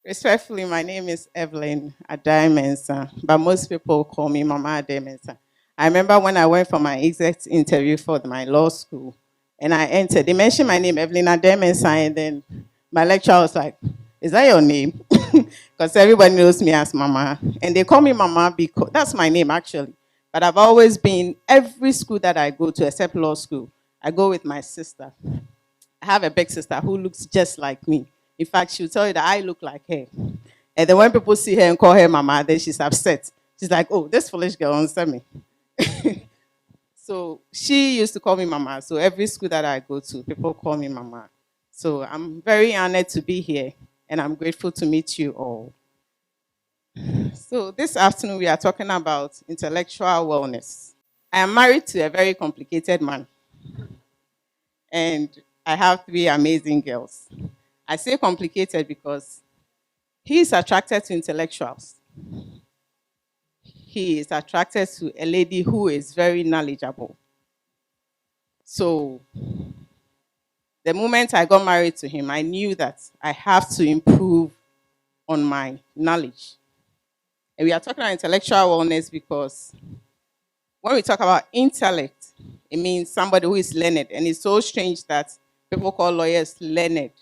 Respectfully, my name is Evelyn Addae Mensah, but most people call me Mamaa Addae Mensah. I remember when I went for my exit interview for my law school, and I entered. They mentioned my name, Evelyn Addae Mensah, and then my lecturer was like, "Is that your name?" Because everybody knows me as Mama, and they call me Mama because that's my name actually. But I've always been every school that I go to, except law school, I go with my sister. I have a big sister who looks just like me. In fact, she'll tell you that I look like her. And then when people see her and call her Mama, then she's upset. She's like, "Oh, this foolish girl understand me." So she used to call me Mama. So every school that I go to, people call me Mama. So I'm very honored to be here, and I'm grateful to meet you all. So this afternoon, we are talking about intellectual wellness. I am married to a very complicated man, and I have three amazing girls. I say complicated because he is attracted to intellectuals. He is attracted to a lady who is very knowledgeable. So the moment I got married to him, I knew that I have to improve on my knowledge. And we are talking about intellectual wellness because when we talk about intellect, it means somebody who is learned. And it's so strange that people call lawyers learned.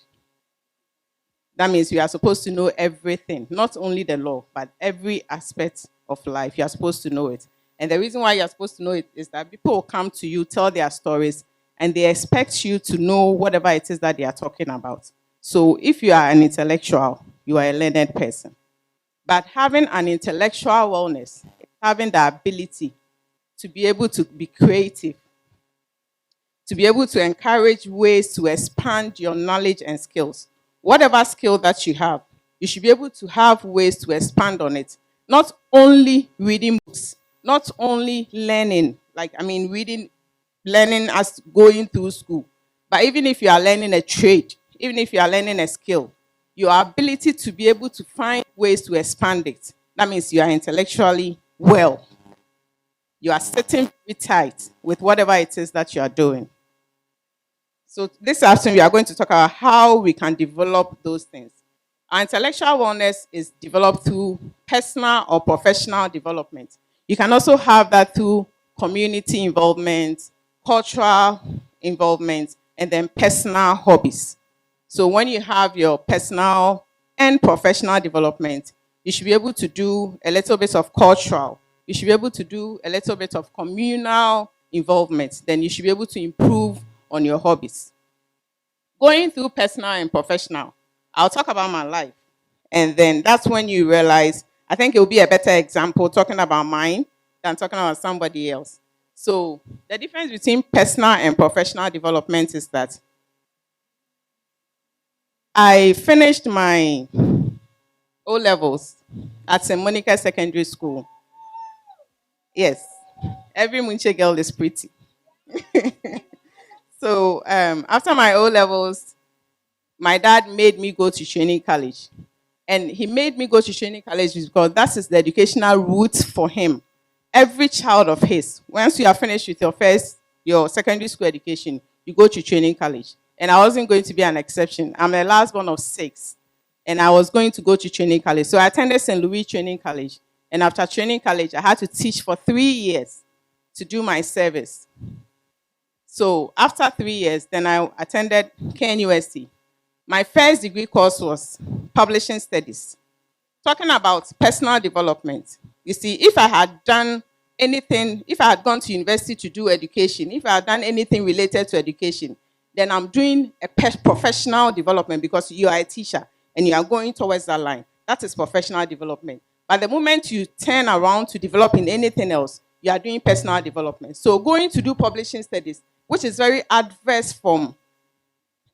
That means you are supposed to know everything, not only the law, but every aspect of life. You are supposed to know it. And the reason why you're supposed to know it is that people will come to you, tell their stories, and they expect you to know whatever it is that they are talking about. So if you are an intellectual, you are a learned person. But having an intellectual wellness, having the ability to be able to be creative, to be able to encourage ways to expand your knowledge and skills. Whatever skill that you have, you should be able to have ways to expand on it. Not only reading books, not only learning, reading, learning as going through school, but even if you are learning a trade, even if you are learning a skill, your ability to be able to find ways to expand it, that means you are intellectually well. You are sitting very tight with whatever it is that you are doing. So this afternoon, we are going to talk about how we can develop those things. Our intellectual wellness is developed through personal or professional development. You can also have that through community involvement, cultural involvement, and then personal hobbies. So when you have your personal and professional development, you should be able to do a little bit of cultural. You should be able to do a little bit of communal involvement. Then you should be able to improve on your hobbies. Going through personal and professional, I'll talk about my life. And then that's when you realize, I think it will be a better example talking about mine than talking about somebody else. So the difference between personal and professional development is that I finished my O levels at St. Monica Secondary School. Yes, every Munche girl is pretty. So after my O levels, my dad made me go to training college. And he made me go to training college because that is the educational route for him. Every child of his, once you are finished with your secondary school education, you go to training college. And I wasn't going to be an exception. I'm the last one of 6. And I was going to go to training college. So I attended St. Louis Training College. And after training college, I had to teach for 3 years to do my service. So after 3 years, then I attended KNUST. My first degree course was publishing studies. Talking about personal development. You see, if I had done anything, if I had gone to university to do education, if I had done anything related to education, then I'm doing a professional development because you are a teacher and you are going towards that line. That is professional development. But the moment you turn around to developing anything else, you are doing personal development. So going to do publishing studies, which is very adverse from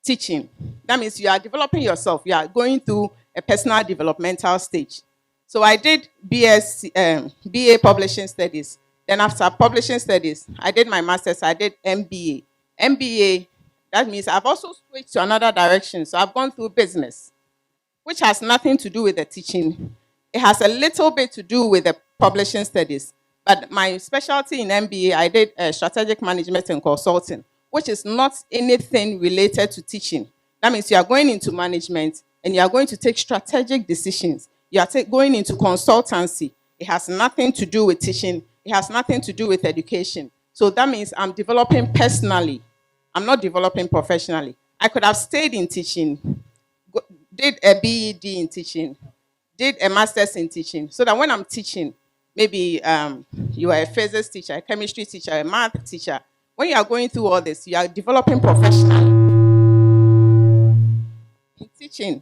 teaching. That means you are developing yourself. You are going through a personal developmental stage. So I did BA Publishing Studies. Then after publishing studies, I did my master's. I did MBA. MBA, that means I've also switched to another direction. So I've gone through business, which has nothing to do with the teaching. It has a little bit to do with the publishing studies. But my specialty in MBA, I did strategic management and consulting, which is not anything related to teaching. That means you are going into management, and you are going to take strategic decisions. You are going into consultancy. It has nothing to do with teaching. It has nothing to do with education. So that means I'm developing personally. I'm not developing professionally. I could have stayed in teaching, did a BEd in teaching, did a master's in teaching, so that when I'm teaching, maybe you are a physics teacher, a chemistry teacher, a math teacher. When you are going through all this, you are developing professionally. In teaching,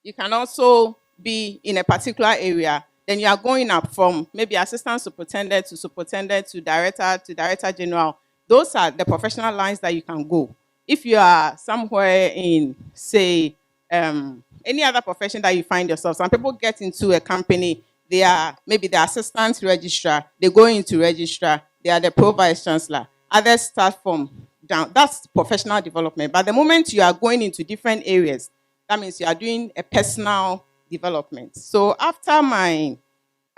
you can also be in a particular area. Then you are going up from maybe assistant superintendent to director general. Those are the professional lines that you can go. If you are somewhere in, say, any other profession that you find yourself, some people get into a company, they are maybe the assistant registrar, they go into registrar, they are the pro vice chancellor. Others start from down. That's professional development. But the moment you are going into different areas, that means you are doing a personal development. So after my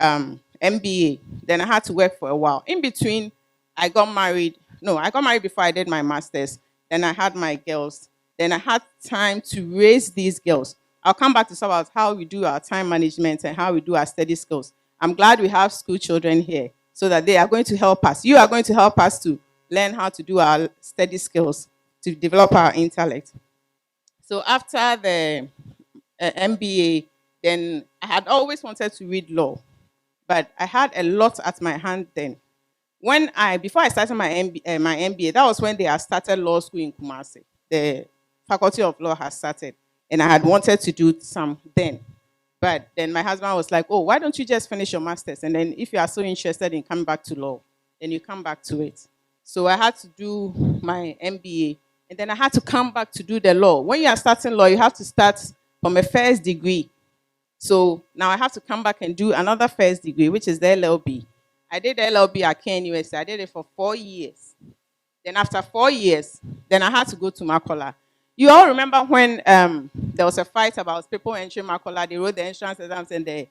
MBA, then I had to work for a while. In between, I got married. No, I got married before I did my master's. Then I had my girls. Then I had time to raise these girls. I'll come back to talk about how we do our time management and how we do our study skills. I'm glad we have school children here so that they are going to help us. You are going to help us to learn how to do our study skills, to develop our intellect. So after the MBA, then I had always wanted to read law, but I had a lot at my hand then. Before I started my MBA, that was when they had started law school in Kumasi. The Faculty of Law has started, and I had wanted to do some then. But then my husband was like, "Oh, why don't you just finish your master's? And then if you are so interested in coming back to law, then you come back to it." So I had to do my MBA, and then I had to come back to do the law. When you are starting law, you have to start from a first degree. So now I have to come back and do another first degree, which is the LLB. I did the LLB at Ken USA. I did it for 4 years. Then after 4 years, then I had to go to Makola. You all remember when there was a fight about people entering Makola, they wrote the entrance exams and the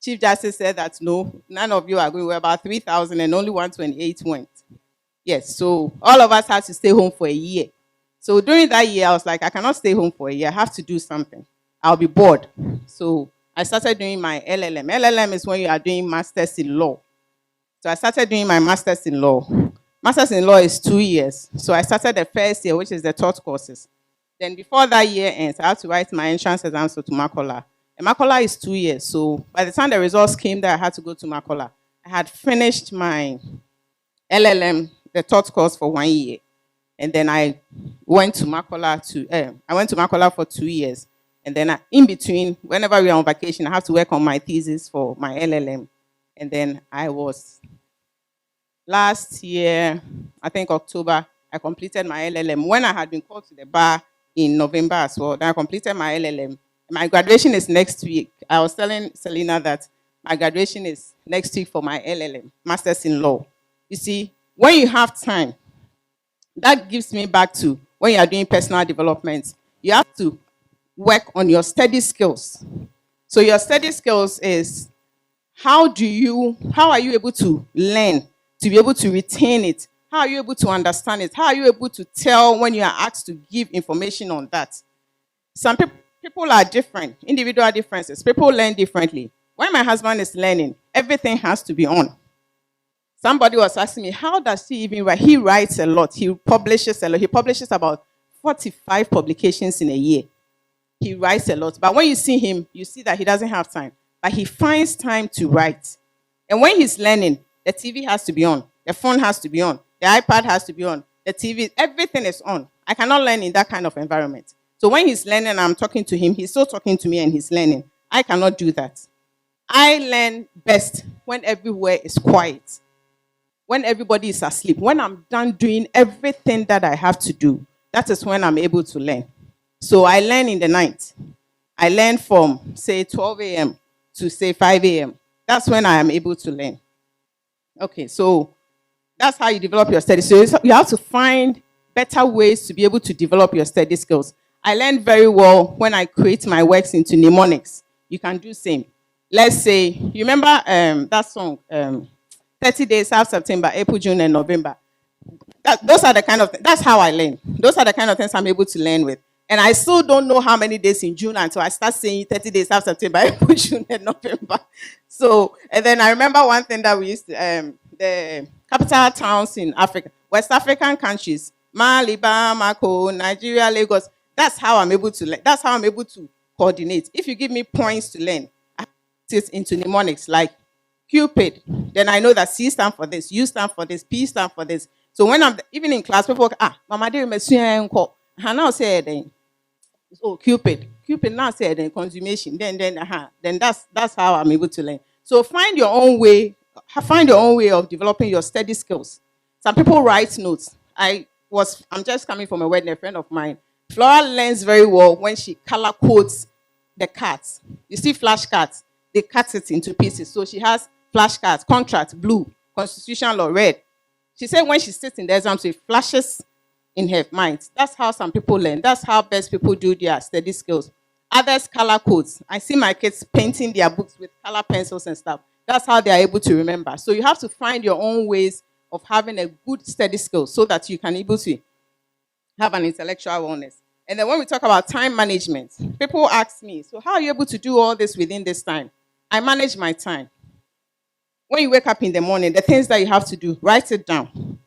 Chief Justice said that no, none of you are going. We're about 3,000 and only 128 went. Yes, so all of us had to stay home for a year. So during that year, I was like, I cannot stay home for a year. I have to do something. I'll be bored. So I started doing my LLM. LLM is when you are doing masters in law. So I started doing my masters in law. Masters in law is 2 years. So I started the first year, which is the taught courses. Then before that year ends, I had to write my entrance exams to Makola. And Makola is 2 years. So by the time the results came there, I had to go to Makola. I had finished my LLM, the taught course, for 1 year. And then I went to Makola for 2 years. And then in between, whenever we are on vacation, I have to work on my thesis for my LLM. And then last year, I think October, I completed my LLM. When I had been called to the bar in November as well, then I completed my LLM. My graduation is next week. I was telling Selena that my graduation is next week for my LLM, Masters in Law. You see, when you have time, that gives me back to when you are doing personal development, you have to work on your study skills. So your study skills is how are you able to learn, to be able to retain it? How are you able to understand it? How are you able to tell when you are asked to give information on that? Some people are different, individual differences. People learn differently. When my husband is learning, everything has to be on. Somebody was asking me, how does he even write? He writes a lot. He publishes a lot. He publishes about 45 publications in a year. He writes a lot. But when you see him, you see that he doesn't have time. But he finds time to write. And when he's learning, the TV has to be on. The phone has to be on. The iPad has to be on. The TV, everything is on. I cannot learn in that kind of environment. So when he's learning and I'm talking to him, he's still talking to me and he's learning. I cannot do that. I learn best when everywhere is quiet. When everybody is asleep. When I'm done doing everything that I have to do, that is when I'm able to learn. So I learn in the night. I learn from, say, 12 a.m. to, say, 5 a.m. That's when I am able to learn. Okay, so that's how you develop your study. So you have to find better ways to be able to develop your study skills. I learned very well when I create my works into mnemonics. You can do same. Let's say, you remember that song, 30 days, half September, April, June, and November. Those are the kind of, that's how I learn. Those are the kind of things I'm able to learn with. And I still don't know how many days in June until I start saying 30 days after September, April, June, and November. So, and then I remember one thing that we used to, the capital towns in Africa, West African countries, Mali, Bamako, Nigeria, Lagos. That's how I'm able to learn. That's how I'm able to coordinate. If you give me points to learn, I put it into mnemonics like Cupid. Then I know that C stand for this, U stand for this, P stand for this. So when I'm even in class, people Mamaa Addae Mensah, and now say then, oh Cupid, Cupid now say then consummation. Then that's how I'm able to learn. So find your own way. Find your own way of developing your study skills. Some people write notes. I'm just coming from a wedding, a friend of mine. Flora learns very well when she color codes the cards. You see flashcards, they cut it into pieces. So she has flashcards, contract, blue, constitutional law, red. She said when she sits in the exam, so it flashes in her mind. That's how some people learn. That's how best people do their study skills. Others color codes. I see my kids painting their books with color pencils and stuff. That's how they are able to remember. So you have to find your own ways of having a good study skill so that you can able to have an intellectual wellness. And then when we talk about time management, people ask me, so how are you able to do all this within this time? I manage my time. When you wake up in the morning, the things that you have to do, write it down.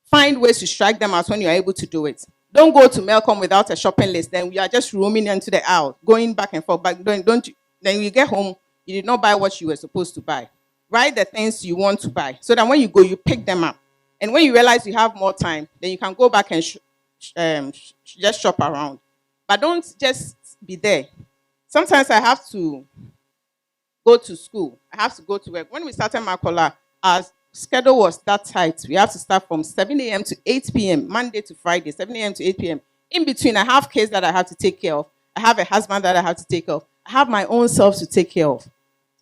Find ways to strike them out when you are able to do it. Don't go to Melcom without a shopping list. Then you are just roaming into the aisle, going back and forth. Then you get home, you did not buy what you were supposed to buy. Write the things you want to buy so that when you go, you pick them up. And when you realize you have more time, then you can go back and just shop around. But don't just be there. Sometimes I have to go to school. I have to go to work. When we started Makola, our schedule was that tight. We have to start from 7 a.m. to 8 p.m., Monday to Friday, 7 a.m. to 8 p.m. In between, I have kids that I have to take care of. I have a husband that I have to take care of. I have my own self to take care of.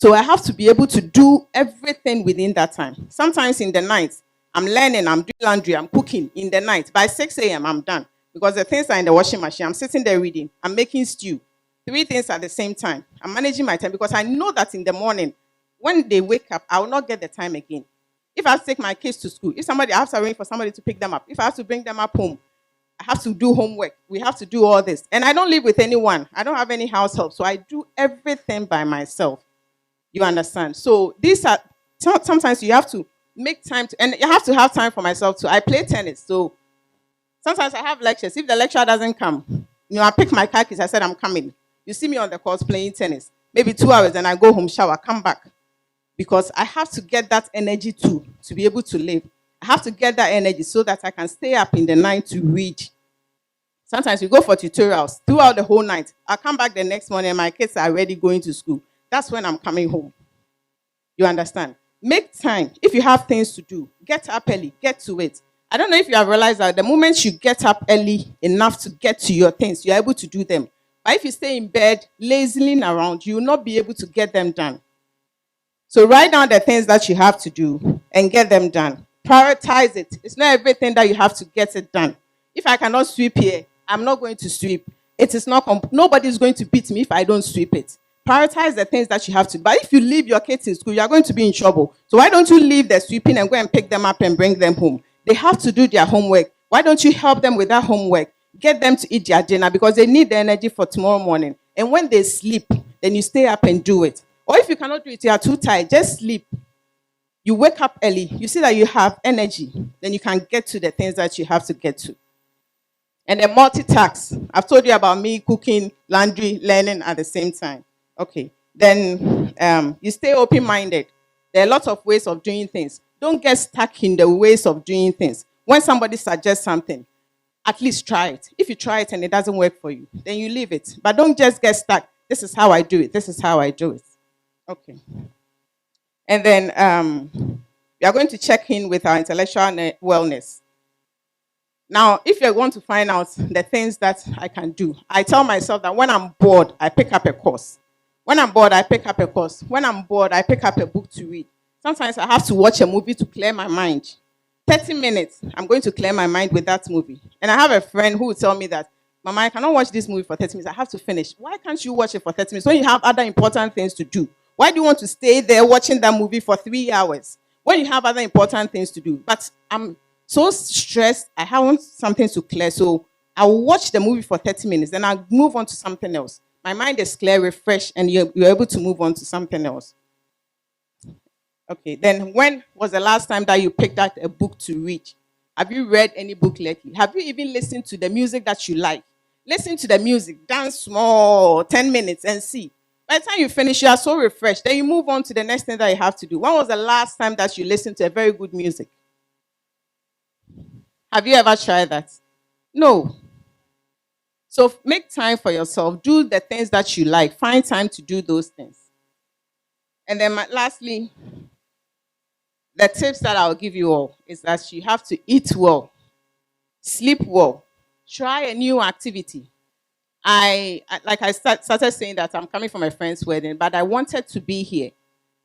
So I have to be able to do everything within that time. Sometimes in the night, I'm learning, I'm doing laundry, I'm cooking in the night. By 6 a.m., I'm done. Because the things are in the washing machine. I'm sitting there reading. I'm making stew. 3 things at the same time. I'm managing my time because I know that in the morning, when they wake up, I will not get the time again. If I have to take my kids to school, I have to arrange for somebody to pick them up. If I have to bring them up home, I have to do homework. We have to do all this. And I don't live with anyone. I don't have any house help. So I do everything by myself. You understand? So these are, sometimes you have to make time to, and you have to have time for myself too. I play tennis. So sometimes I have lectures. If the lecturer doesn't come, I pick my car keys. I said, I'm coming. You see me on the course playing tennis. Maybe 2 hours, then I go home, shower, come back. Because I have to get that energy to be able to live. I have to get that energy so that I can stay up in the night to read. Sometimes we go for tutorials throughout the whole night. I come back the next morning and my kids are already going to school. That's when I'm coming home. You understand? Make time. If you have things to do, get up early, get to it. I don't know if you have realized that the moment you get up early enough to get to your things, you're able to do them. But if you stay in bed, lazily around, you will not be able to get them done. So write down the things that you have to do and get them done. Prioritize it. It's not everything that you have to get it done. If I cannot sweep here, I'm not going to sweep. It is not, nobody's going to beat me if I don't sweep it. Prioritize the things that you have to. But if you leave your kids in school, you are going to be in trouble. So why don't you leave the sweeping and go and pick them up and bring them home? They have to do their homework. Why don't you help them with that homework? Get them to eat their dinner because they need the energy for tomorrow morning. And when they sleep, then you stay up and do it. Or if you cannot do it, you are too tired, just sleep. You wake up early, you see that you have energy, then you can get to the things that you have to get to. And then multitask. I've told you about me cooking, laundry, learning at the same time. Okay. Then you stay open-minded. There are lots of ways of doing things. Don't get stuck in the ways of doing things. When somebody suggests something, at least try it. If you try it and it doesn't work for you, then you leave it. But don't just get stuck. This is how I do it. This is how I do it. Okay. And then we are going to check in with our intellectual wellness. Now, if you want to find out the things that I can do, I tell myself that when I'm bored, I pick up a course. When I'm bored, I pick up a course. When I'm bored, I pick up a book to read. Sometimes I have to watch a movie to clear my mind. 30 minutes, I'm going to clear my mind with that movie. And I have a friend who will tell me that, Mama, I cannot watch this movie for 30 minutes. I have to finish. Why can't you watch it for 30 minutes when you have other important things to do? Why do you want to stay there watching that movie for 3 hours when you have other important things to do? But I'm so stressed. I have something to clear. So I'll watch the movie for 30 minutes, then I'll move on to something else. My mind is clear, refreshed, and you're able to move on to something else. Okay, then when was the last time that you picked out a book to read? Have you read any book lately? Have you even listened to the music that you like? Listen to the music, dance small, 10 minutes, and see. By the time you finish, you are so refreshed. Then you move on to the next thing that you have to do. When was the last time that you listened to a very good music? Have you ever tried that? No. So make time for yourself. Do the things that you like. Find time to do those things. And then lastly, the tips that I'll give you all is that you have to eat well, sleep well, try a new activity. Started saying that I'm coming from a friend's wedding, but I wanted to be here.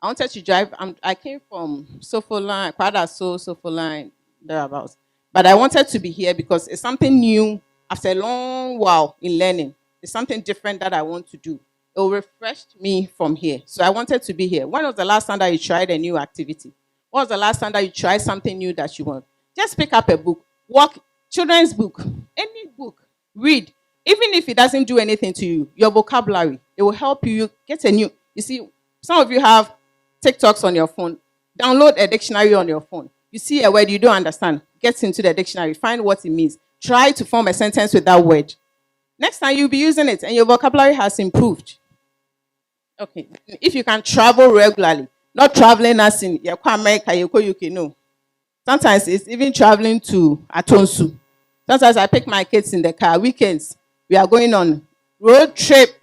I wanted to drive. I came from Sofoline, Kwadaso, Sofoline, thereabouts. But I wanted to be here because it's something new after a long while in learning. It's something different that I want to do. It will refresh me from here. So I wanted to be here. When was the last time that you tried a new activity? When was the last time that you tried something new that you want? Just pick up a book, walk, children's book, any book, read. Even if it doesn't do anything to you, your vocabulary, it will help you get a new. You see, some of you have TikToks on your phone. Download a dictionary on your phone. You see a word you don't understand, get into the dictionary, find what it means. Try to form a sentence with that word. Next time you'll be using it and your vocabulary has improved. Okay. If you can travel regularly, not traveling as in America, UK, no. Sometimes it's even traveling to Atonsu. Sometimes I pick my kids in the car. Weekends, we are going on road trip.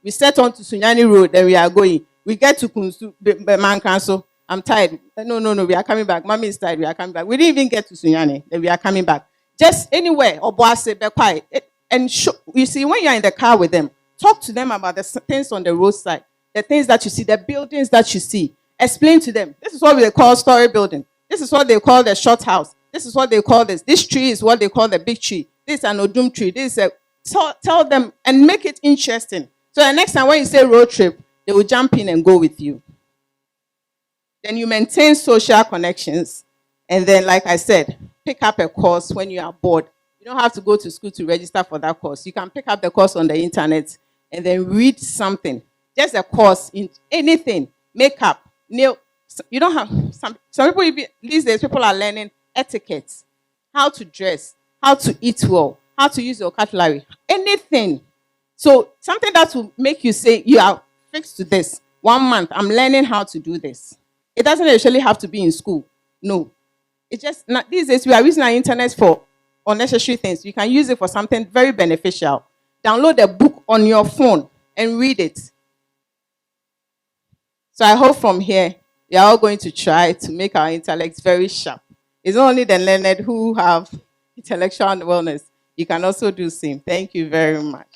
We set on to Sunyani Road, then we are going. We get to Kunsu, man cancel. I'm tired. No, we are coming back. Mommy is tired, we are coming back. We didn't even get to Sunyani, then we are coming back. Just anywhere, or Boase, be quiet. And you see, when you're in the car with them, talk to them about the things on the roadside, the things that you see, the buildings that you see. Explain to them. This is what they call story building. This is what they call the short house. This is what they call this. This tree is what they call the big tree. This is an Odum tree. This is a... Tell them and make it interesting. So the next time when you say road trip, they will jump in and go with you. Then you maintain social connections. And then, like I said, pick up a course when you are bored. You don't have to go to school to register for that course. You can pick up the course on the internet and then read something. Just a course in anything. Makeup, nail. You don't have... Some people, these days, people are learning etiquette. How to dress. How to eat well. How to use your cutlery. Anything. So something that will make you say, you are fixed to this. 1 month, I'm learning how to do this. It doesn't actually have to be in school. No. It's just, these days we are using our internet for unnecessary things. You can use it for something very beneficial. Download a book on your phone and read it. So I hope from here, we are all going to try to make our intellects very sharp. It's not only the learned who have intellectual wellness. You can also do the same. Thank you very much.